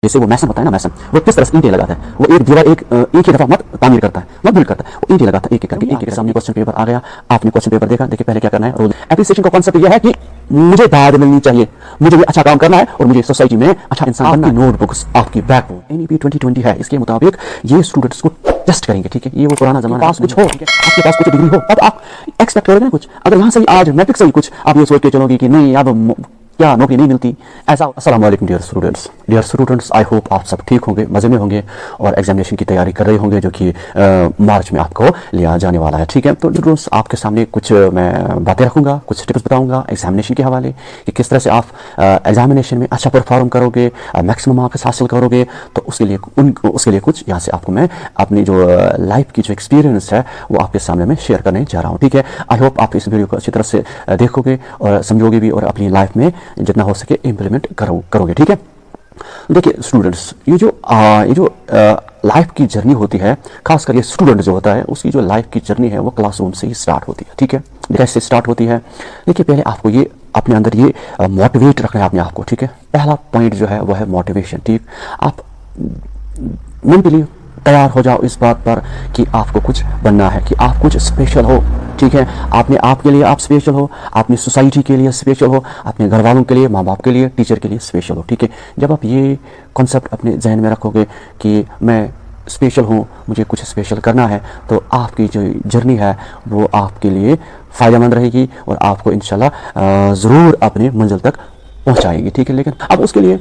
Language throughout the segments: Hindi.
जैसे वो मैसन होता है ना, मैसन वो किस तरह से ईंटें लगाता है, वो एक दीवार एक ही दफा मत तामीर करता है, मत बिल्ड करता है, वो ईंटें लगाता है एक एक करके। एक एक सामने क्वेश्चन पेपर आ गया, आपने क्वेश्चन पेपर देखा, देखिए पहले क्या करना है, रोल एप्रिसिएशन का कॉन्सेप्ट यह है कि मुझे दाद मिलनी चाहिए, मुझे भी अच्छा काम करना है और मुझे सोसाइटी में अच्छा इंसान बनना है। नोटबुक्स आपकी बैकबोन एनईपी 2020 है, इसके मुताबिक ये स्टूडेंट्स को टेस्ट करेंगे, ठीक है। ये वो पुराना जमाना, पास कुछ हो, आपके पास कुछ डिग्री हो, अब आप एक्सपेक्ट करोगे ना कुछ, अगर यहाँ से ही आज मैट्रिक से ही कुछ आप ये सोच के चलोगे कि नहीं अब क्या नौकरी नहीं मिलती ऐसा। अस्सलाम वालेकुम डियर स्टूडेंट्स, आई होप आप सब ठीक होंगे, मज़े में होंगे और एग्जामिनेशन की तैयारी कर रहे होंगे जो कि मार्च में आपको लिया जाने वाला है, ठीक है। तो स्टूडेंट्स आपके सामने कुछ मैं बातें रखूंगा, कुछ टिप्स बताऊंगा एग्जामिनेशन के हवाले कि किस तरह से आप एग्जामिनेशन में अच्छा परफॉर्म करोगे, मैक्सिमम मार्क्स हासिल करोगे। तो उसके लिए कुछ यहाँ से आपको मैं अपनी जो लाइफ की जो एक्सपीरियंस है वो आपके सामने मैं शेयर करने जा रहा हूँ, ठीक है। आई होप आप इस वीडियो को अच्छी तरह से देखोगे और समझोगे भी और अपनी लाइफ में जितना हो सके इम्प्लीमेंट करोगे, ठीक है। देखिए स्टूडेंट्स, ये जो लाइफ की जर्नी होती है, खासकर ये स्टूडेंट जो होता है उसकी जो लाइफ की जर्नी है वो क्लासरूम से ही स्टार्ट होती है, ठीक है। कैसे स्टार्ट होती है, देखिए पहले आपको ये अपने अंदर ये मोटिवेट रखना है अपने आप को, ठीक है। पहला पॉइंट जो है वो है मोटिवेशन, ठीक। आप मेंटली तैयार हो जाओ इस बात पर कि आपको कुछ बनना है, कि आप कुछ स्पेशल हो, ठीक है। आपने आपके लिए आप स्पेशल हो, अपनी सोसाइटी के लिए स्पेशल हो, अपने घर वालों के लिए, माँ बाप के लिए, टीचर के लिए स्पेशल हो, ठीक है। जब आप ये कॉन्सेप्ट अपने जहन में रखोगे कि मैं स्पेशल हूँ, मुझे कुछ स्पेशल करना है, तो आपकी जो जर्नी है वो आपके लिए फ़ायदेमंद रहेगी और आपको इंशाल्लाह ज़रूर अपने मंजिल तक पहुँचाएगी, ठीक है। लेकिन अब उसके लिए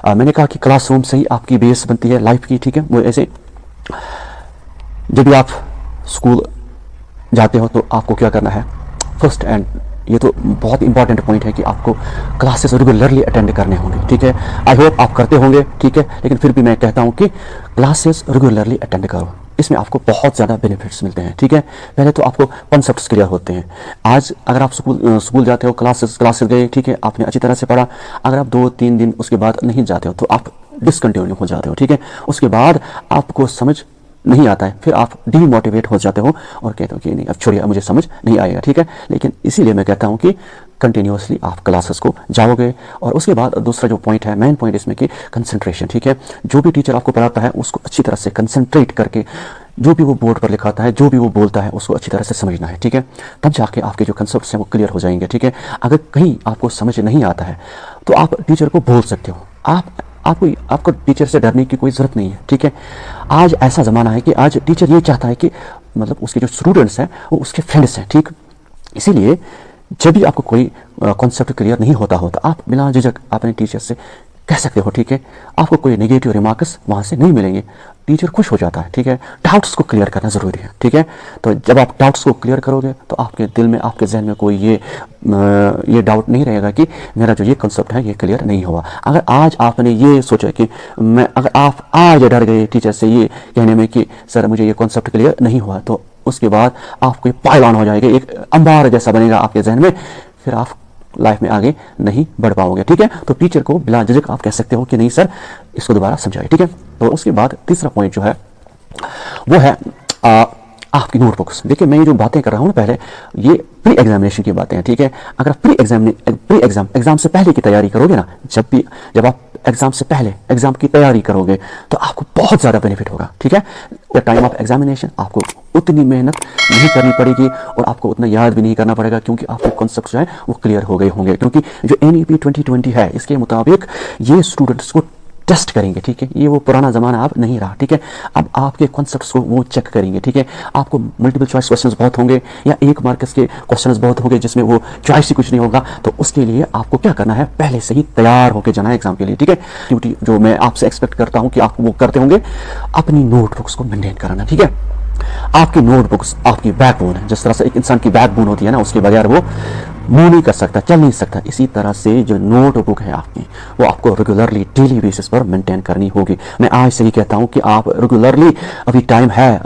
मैंने कहा कि क्लासरूम से ही आपकी बेस बनती है लाइफ की, ठीक है। वो ऐसे जब भी आप स्कूल जाते हो तो आपको क्या करना है, फर्स्ट एंड ये तो बहुत इंपॉर्टेंट पॉइंट है कि आपको क्लासेस रेगुलरली अटेंड करने होंगे, ठीक है। आई होप आप करते होंगे, ठीक है, लेकिन फिर भी मैं कहता हूं कि क्लासेस रेगुलरली अटेंड करो, इसमें आपको बहुत ज़्यादा बेनिफिट्स मिलते हैं, ठीक है। पहले तो आपको कॉन्सेप्ट्स क्लियर होते हैं। आज अगर आप स्कूल जाते हो, क्लासेस गए, ठीक है, आपने अच्छी तरह से पढ़ा, अगर आप 2-3 दिन उसके बाद नहीं जाते हो तो आप डिसकंटिन्यू हो जाते हो, ठीक है। उसके बाद आपको समझ नहीं आता है, फिर आप डीमोटिवेट हो जाते हो और कहते हो कि नहीं अब छोड़िए, मुझे समझ नहीं आएगा, ठीक है। लेकिन इसीलिए मैं कहता हूं कि कंटिन्यूअसली आप क्लासेस को जाओगे। और उसके बाद दूसरा जो पॉइंट है, मेन पॉइंट इसमें कि कंसंट्रेशन, ठीक है। जो भी टीचर आपको पढ़ाता है उसको अच्छी तरह से कंसंट्रेट करके जो भी वो बोर्ड पर लिखाता है, जो भी वो बोलता है उसको अच्छी तरह से समझना है, ठीक है। तब जाके आपके जो कंसेप्ट्स हैं वो क्लियर हो जाएंगे, ठीक है। अगर कहीं आपको समझ नहीं आता है तो आप टीचर को बोल सकते हो, आपको टीचर से डरने की कोई ज़रूरत नहीं है, ठीक है। आज ऐसा ज़माना है कि आज टीचर ये चाहता है कि मतलब उसके जो स्टूडेंट्स हैं वो उसके फ्रेंड्स हैं, ठीक। इसीलिए जब भी आपको कोई कॉन्सेप्ट क्लियर नहीं होता हो तो आप बिना झिझक अपने टीचर से कह सकते हो, ठीक है। आपको कोई नेगेटिव रिमार्क्स वहाँ से नहीं मिलेंगे, टीचर खुश हो जाता है, ठीक है। डाउट्स को क्लियर करना ज़रूरी है, ठीक है। तो जब आप डाउट्स को क्लियर करोगे तो आपके दिल में, आपके जहन में कोई ये डाउट नहीं रहेगा कि मेरा जो ये कॉन्सेप्ट है ये क्लियर नहीं हुआ। अगर आज आपने ये सोचा कि अगर आप आज डर गए टीचर से ये कहने में कि सर मुझे ये कॉन्सेप्ट क्लियर नहीं हुआ, तो उसके बाद आपको एक पायदान हो जाएगा, एक अंबार जैसा बनेगा आपके जहन में, फिर आप लाइफ में आगे नहीं बढ़ पाओगे, ठीक है। तो टीचर को बिला झिझक आप कह सकते हो कि नहीं सर इसको दोबारा समझाइए, ठीक है। तो उसके बाद तीसरा पॉइंट जो है वो है आपकी नोटबुक्स। देखिए मैं ये जो बातें कर रहा हूँ पहले ये प्री एग्जामिनेशन की बातें हैं, ठीक है। अगर प्री एग्जाम से पहले की तैयारी करोगे ना, जब आप एग्जाम से पहले एग्जाम की तैयारी करोगे तो आपको बहुत ज़्यादा बेनिफिट होगा, ठीक है। और टाइम ऑफ एग्जामिनेशन आपको उतनी मेहनत नहीं करनी पड़ेगी और आपको उतना याद भी नहीं करना पड़ेगा, क्योंकि आपके कॉन्सेप्ट जो है वो क्लियर हो गए होंगे। क्योंकि जो एनईपी 2020 है इसके मुताबिक ये स्टूडेंट्स को टेस्ट करेंगे, ठीक है। ये वो पुराना ज़माना अब नहीं रहा, ठीक है। अब आपके कॉन्सेप्ट्स को वो चेक करेंगे, ठीक है। आपको मल्टीपल चॉइस क्वेश्चंस बहुत होंगे या एक मार्क्स के क्वेश्चंस बहुत होंगे जिसमें वो चॉइस ही कुछ नहीं होगा। तो उसके लिए आपको क्या करना है, पहले से ही तैयार होकर जाना है एग्जाम के लिए, ठीक है। ड्यूटी जो मैं आपसे एक्सपेक्ट करता हूँ कि आप वो करते होंगे, अपनी नोटबुक्स को मेंटेन कराना, ठीक है। आपकी नोटबुक्स आपकी बैकबोन है। जिस तरह से एक इंसान की बैकबोन होती है ना, उसके बगैर वो मूव नहीं कर सकता, चल नहीं सकता, इसी तरह से जो नोटबुक है आपकी वो आपको रेगुलरली डेली बेसिस पर मेंटेन करनी होगी। मैं आज से ही कहता हूं कि आप रेगुलरली, अभी टाइम है,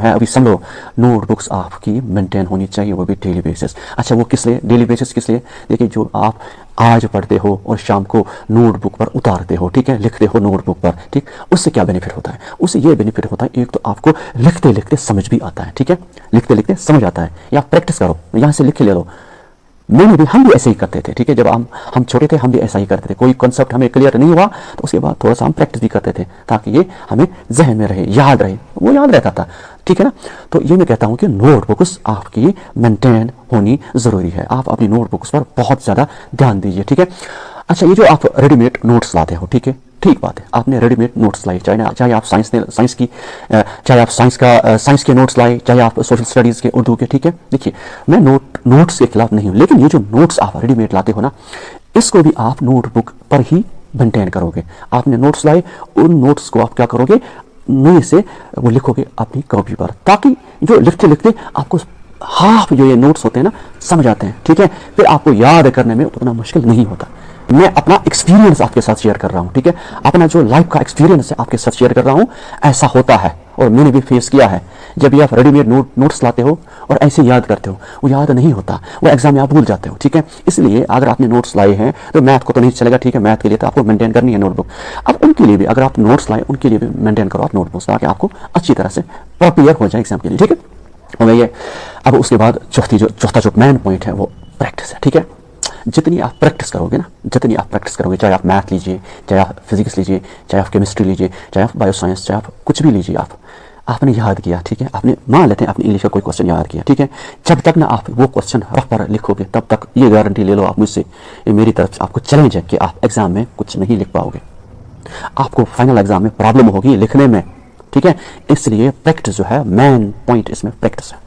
अभी समझो, नोटबुक्स आपकी मेंटेन होनी चाहिए, वो भी डेली बेसिस। अच्छा वो किस लिए डेली बेसिस, किस लिए? देखिए जो आप आज पढ़ते हो और शाम को नोटबुक पर उतारते हो, ठीक है, लिखते हो नोटबुक पर, ठीक, उससे क्या बेनिफिट होता है? उससे ये बेनिफिट होता है, एक तो आपको लिखते लिखते समझ भी आता है, ठीक है, लिखते लिखते समझ आता है। या प्रैक्टिस करो, यहाँ से लिख ले लो, मैंने भी हम भी ऐसे ही करते थे, ठीक है। जब हम छोटे थे हम भी ऐसा ही करते थे। कोई कॉन्सेप्ट हमें क्लियर नहीं हुआ तो उसके बाद थोड़ा सा हम प्रैक्टिस भी करते थे ताकि ये हमें जहन में रहे, याद रहे, वो याद रहता था, ठीक है ना। तो ये मैं कहता हूँ कि नोटबुक्स आपकी मेंटेन होनी जरूरी है। आप अपनी नोटबुक्स पर बहुत ज़्यादा ध्यान दीजिए, ठीक है। अच्छा, ये जो आप रेडीमेड नोट्स लाते हो, ठीक है, ठीक बात है, आपने रेडीमेड नोट्स लाए, चाहे आप साइंस के नोट्स लाए, चाहे आप सोशल स्टडीज़ के, उर्दू के, ठीक है। देखिए, मैं नोट्स के खिलाफ नहीं हूँ, लेकिन ये जो नोट्स आप रेडीमेड लाते हो ना, इसको भी आप नोटबुक पर ही मेंटेन करोगे। आपने नोट्स लाए, उन नोट्स को आप क्या करोगे, नए से वो लिखोगे अपनी कॉपी पर, ताकि जो लिखते लिखते आपको हाफ जो ये नोट्स होते हैं ना समझ आते हैं, ठीक है। फिर आपको याद करने में उतना मुश्किल नहीं होता। मैं अपना एक्सपीरियंस आपके साथ शेयर कर रहा हूँ, ठीक है। अपना जो लाइफ का एक्सपीरियंस है आपके साथ शेयर कर रहा हूँ। ऐसा होता है और मैंने भी फेस किया है। जब भी आप रेडीमेड नोट्स लाते हो और ऐसे याद करते हो, वो याद नहीं होता, वो एग्जाम में आप भूल जाते हो, ठीक है। इसलिए अगर आपने नोट्स लाए हैं तो मैथ को तो नहीं चलेगा, ठीक है। मैथ के लिए तो आपको मेंटेन करनी है नोटबुक। अब उनके लिए भी अगर आप नोट्स लाए, उनके लिए भी मेंटेन करो आप नोटबुक्स, ताकि आपको अच्छी तरह से प्रिपेयर हो जाए एग्जाम के लिए, ठीक है। और ये अब उसके बाद चौथा जो मेन पॉइंट है वो प्रैक्टिस है, ठीक है। जितनी आप प्रैक्टिस करोगे ना, जितनी आप प्रैक्टिस करोगे, चाहे आप मैथ लीजिए, चाहे आप फिजिक्स लीजिए, चाहे आप केमिस्ट्री लीजिए, चाहे आप बायो साइंस, चाहे आप कुछ भी लीजिए, आपने याद किया, ठीक है। आपने मान लेते हैं आपने इंग्लिश का कोई क्वेश्चन याद किया, ठीक है। जब तक ना आप वो क्वेश्चन रफ पर लिखोगे, तब तक ये गारंटी ले लो आप मुझसे, ये मेरी तरफ से आपको चैलेंज है कि आप एग्जाम में कुछ नहीं लिख पाओगे। आपको फाइनल एग्जाम में प्रॉब्लम होगी लिखने में, ठीक है। इसलिए प्रैक्टिस जो है, मेन पॉइंट इसमें प्रैक्टिस है।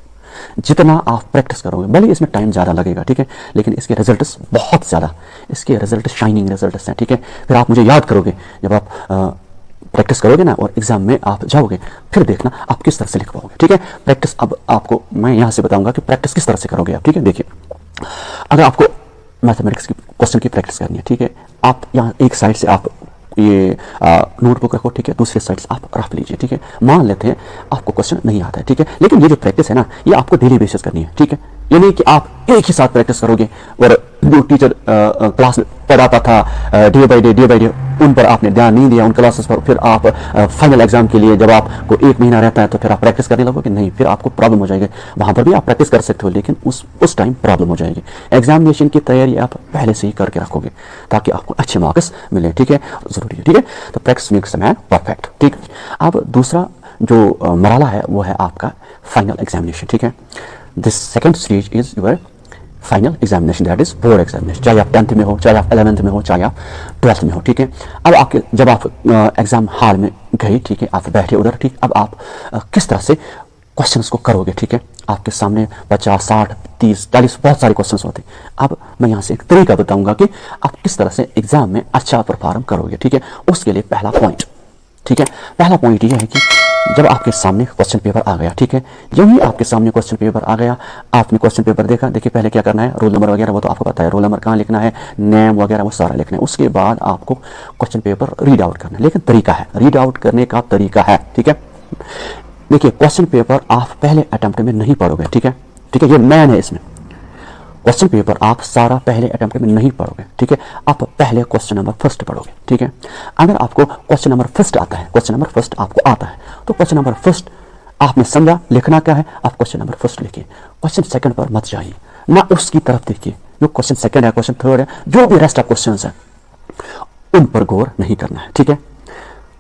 जितना आप प्रैक्टिस करोगे, भले इसमें टाइम ज़्यादा लगेगा, ठीक है, लेकिन इसके रिजल्ट्स बहुत ज़्यादा, इसके रिजल्ट शाइनिंग रिजल्ट्स हैं, ठीक है। फिर आप मुझे याद करोगे जब आप प्रैक्टिस करोगे ना और एग्जाम में आप जाओगे, फिर देखना आप किस तरह से लिख पाओगे, ठीक है। प्रैक्टिस अब आपको मैं यहाँ से बताऊंगा कि प्रैक्टिस किस तरह से करोगे आप, ठीक है। देखिए, अगर आपको मैथमेटिक्स की क्वेश्चन की प्रैक्टिस करनी है, ठीक है, आप यहाँ एक साइड से आप ये नोटबुक रखो, ठीक है, दूसरे साइड से आप रफ लीजिए, ठीक है। मान लेते हैं आपको क्वेश्चन नहीं आता है, ठीक है, लेकिन ये जो प्रैक्टिस है ना, ये आपको डेली बेसिस करनी है, ठीक है। ये नहीं कि आप एक ही साथ प्रैक्टिस करोगे और जो टीचर क्लास में पढ़ाता था डे बाय डे उन पर आपने ध्यान नहीं दिया, उन क्लासेस पर, फिर आप फाइनल एग्जाम के लिए जब आपको 1 महीना रहता है तो फिर आप प्रैक्टिस करने लगोगे, नहीं, फिर आपको प्रॉब्लम हो जाएगी। वहां पर भी आप प्रैक्टिस कर सकते हो, लेकिन उस टाइम प्रॉब्लम हो जाएगी। एग्जामिनेशन की तैयारी आप पहले से ही करके रखोगे ताकि आपको अच्छे मार्क्स मिले, ठीक है, जरूरी है, ठीक है। तो practice makes a man perfect, ठीक है। अब दूसरा जो मरहला है वो है आपका फाइनल एग्जामिनेशन, ठीक है। This second stage is your final examination, that is board examination. चाहे आप 10th में हो, चाहे आप 11th में हो, चाहे आप 12th में हो, ठीक है। अब जब आप एग्जाम हॉल में गए, ठीक है, आप बैठे उधर, ठीक, अब आप किस तरह से क्वेश्चंस को करोगे, ठीक है। आपके सामने 50, 60, 30, 40 बहुत सारे क्वेश्चंस होते हैं। अब मैं यहाँ से एक तरीका बताऊंगा कि आप किस तरह से एग्जाम में अच्छा परफॉर्म करोगे, ठीक है। उसके लिए पहला पॉइंट, ठीक है, पहला पॉइंट ये है कि जब आपके सामने क्वेश्चन पेपर आ गया, ठीक है, जब ही आपके सामने क्वेश्चन पेपर आ गया, आपने क्वेश्चन पेपर देखा, देखिए पहले क्या करना है, रोल नंबर वगैरह वो तो आपको पता है, रोल नंबर कहाँ लिखना है, नेम वगैरह वो सारा लिखना है। उसके बाद आपको क्वेश्चन पेपर रीड आउट करना है, लेकिन तरीका है, रीड आउट करने का तरीका है, ठीक है। देखिए, क्वेश्चन पेपर आप पहले अटेम्प्ट में नहीं पढ़ोगे, ठीक है, ठीक है, ये मैन है इसमें। क्वेश्चन पेपर आप सारा पहले अटेम्प्ट में नहीं पढ़ोगे, ठीक है, आप पहले क्वेश्चन नंबर फर्स्ट पढ़ोगे, ठीक है। अगर आपको क्वेश्चन नंबर फर्स्ट आता है, क्वेश्चन नंबर फर्स्ट आपको आता है, तो क्वेश्चन नंबर फर्स्ट आपने समझा लिखना क्या है, आप क्वेश्चन नंबर फर्स्ट लिखिए। क्वेश्चन सेकंड पर मत जाइए, ना उसकी तरफ देखिए, जो क्वेश्चन सेकंड है, क्वेश्चन थर्ड है, जो भी रेस्ट ऑफ क्वेश्चन है उन पर गौर नहीं करना है, ठीक है।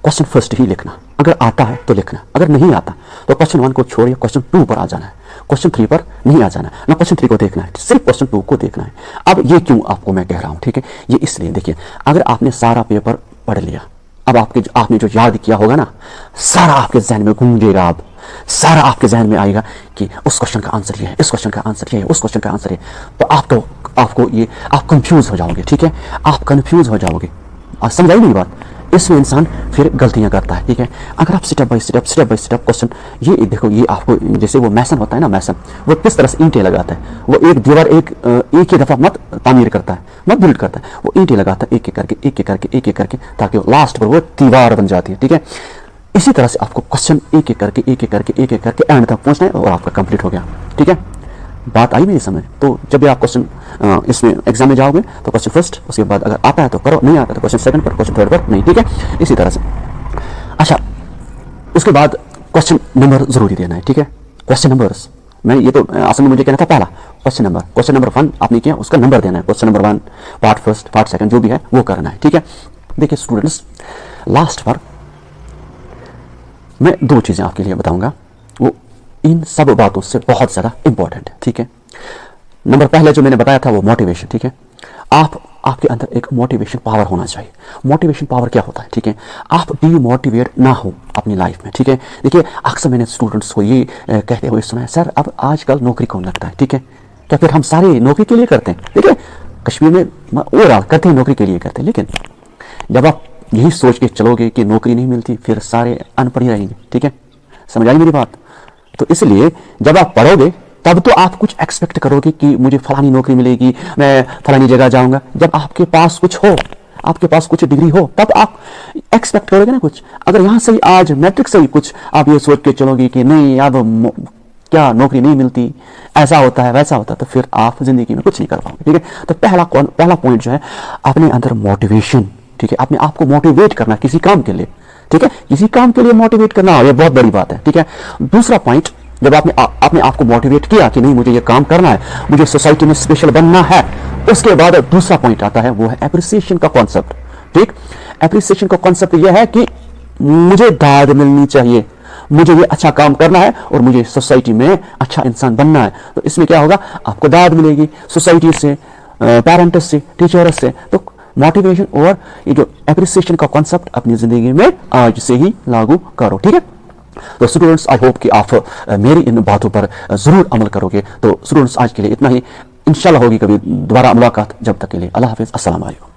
क्वेश्चन फर्स्ट ही लिखना, अगर आता है तो लिखना, अगर नहीं आता तो क्वेश्चन 1 को छोड़िए, क्वेश्चन 2 पर आ जाना है, क्वेश्चन 3 पर नहीं आ जाना, ना क्वेश्चन 3 को देखना है, सिर्फ क्वेश्चन 2 को देखना है। अब ये क्यों आपको मैं कह रहा हूं, ठीक है, ये इसलिए, देखिए, अगर आपने सारा पेपर पढ़ लिया, अब आपने जो याद किया होगा ना, सारा आपके जहन में गूंजेगा, अब सारा आपके जहन में आएगा कि उस क्वेश्चन का आंसर ये है, इस क्वेश्चन का आंसर ये है, उस क्वेश्चन का आंसर ये, तो आपको ये आप कंफ्यूज हो जाओगे, ठीक है, आप कंफ्यूज हो जाओगे। समझ आई मेरी बात? इसमें इंसान फिर गलतियां करता है, ठीक है। अगर आप स्टेप बाय स्टेप क्वेश्चन, ये देखो, ये आपको जैसे वो मैसन होता है ना, मैसन वो किस तरह से ईंटें लगाता है, वो एक दीवार एक ही दफा मत तामीर करता है, मत बिल्ड करता है, वो ईंटें लगाता है एक एक करके ताकि लास्ट पर वो दीवार बन जाती है, ठीक है। इसी तरह से आपको क्वेश्चन एक एक करके एंड तक पहुंचना है और आपका कंप्लीट हो गया, ठीक है। बात आई मेरी समझ? तो जब भी आप क्वेश्चन इसमें एग्जाम में जाओगे तो क्वेश्चन फर्स्ट, उसके बाद अगर आता है तो करो, नहीं आता तो क्वेश्चन सेकंड पर, क्वेश्चन थर्ड पर नहीं, ठीक है, इसी तरह से। अच्छा, उसके बाद क्वेश्चन नंबर जरूरी देना है, ठीक है। क्वेश्चन नंबर्स मैं ये तो असल में मुझे कहना था पहला क्वेश्चन नंबर 1 आपने किया, उसका नंबर देना है। Question number 1 part first part second जो भी है वो करना है, ठीक है। देखिए स्टूडेंट्स, लास्ट पर मैं 2 चीजें आपके लिए बताऊंगा, वो इन सब बातों से बहुत ज्यादा इंपॉर्टेंट है, ठीक है। नंबर पहले जो मैंने बताया था वो मोटिवेशन, ठीक है। आपके अंदर एक मोटिवेशन पावर होना चाहिए। मोटिवेशन पावर क्या होता है, ठीक है। आप डीमोटिवेट ना हो अपनी लाइफ में, ठीक है। देखिए अक्सर मैंने स्टूडेंट्स को ये कहते हुए सुना है, सर अब आजकल नौकरी कौन लगता है, ठीक है। क्या फिर हम सारे नौकरी के लिए करते हैं? ठीक है, कश्मीर में ओवरऑल करते हैं, नौकरी के लिए करते हैं, लेकिन जब आप यही सोच के चलोगे कि नौकरी नहीं मिलती, फिर सारे अनपढ़ ही रहेंगे, ठीक है। समझ आई मेरी बात? तो इसलिए जब आप पढ़ोगे तब तो आप कुछ एक्सपेक्ट करोगे कि मुझे फलानी नौकरी मिलेगी, मैं फलानी जगह जाऊंगा। जब आपके पास कुछ हो, आपके पास कुछ डिग्री हो, तब आप एक्सपेक्ट करोगे ना कुछ। अगर यहां से ही आज मैट्रिक से ही कुछ आप ये सोच के चलोगे कि नहीं अब क्या नौकरी नहीं मिलती, ऐसा होता है वैसा होता है, तो फिर आप जिंदगी में कुछ नहीं कर पाओगे, ठीक है। तो पहला पॉइंट जो है अपने अंदर मोटिवेशन, ठीक है। अपने आप को मोटिवेट करना किसी काम के लिए, ठीक है। किसी काम के लिए मोटिवेट करना ये बहुत बड़ी बात है, ठीक है। दूसरा पॉइंट, जब आपने आपको मोटिवेट किया कि नहीं मुझे ये काम करना है, मुझे सोसाइटी में स्पेशल बनना है, उसके बाद दूसरा पॉइंट आता है, वो है एप्रिसिएशन का कॉन्सेप्ट, ठीक। एप्रिसिएशन का कॉन्सेप्ट यह है कि मुझे दाद मिलनी चाहिए, मुझे ये अच्छा काम करना है और मुझे सोसाइटी में अच्छा इंसान बनना है। तो इसमें क्या होगा, आपको दाद मिलेगी सोसाइटी से, पेरेंट्स से, टीचर्स से। तो मोटिवेशन और ये जो एप्रिसिएशन का कॉन्सेप्ट अपनी जिंदगी में आज से ही लागू करो, ठीक है। तो स्टूडेंट्स आई होप कि आप मेरी इन बातों पर जरूर अमल करोगे। तो स्टूडेंट्स आज के लिए इतना ही, इंशाल्लाह होगी कभी दोबारा मुलाकात। जब तक के लिए अल्लाह हाफिज, अस्सलाम वालेकुम।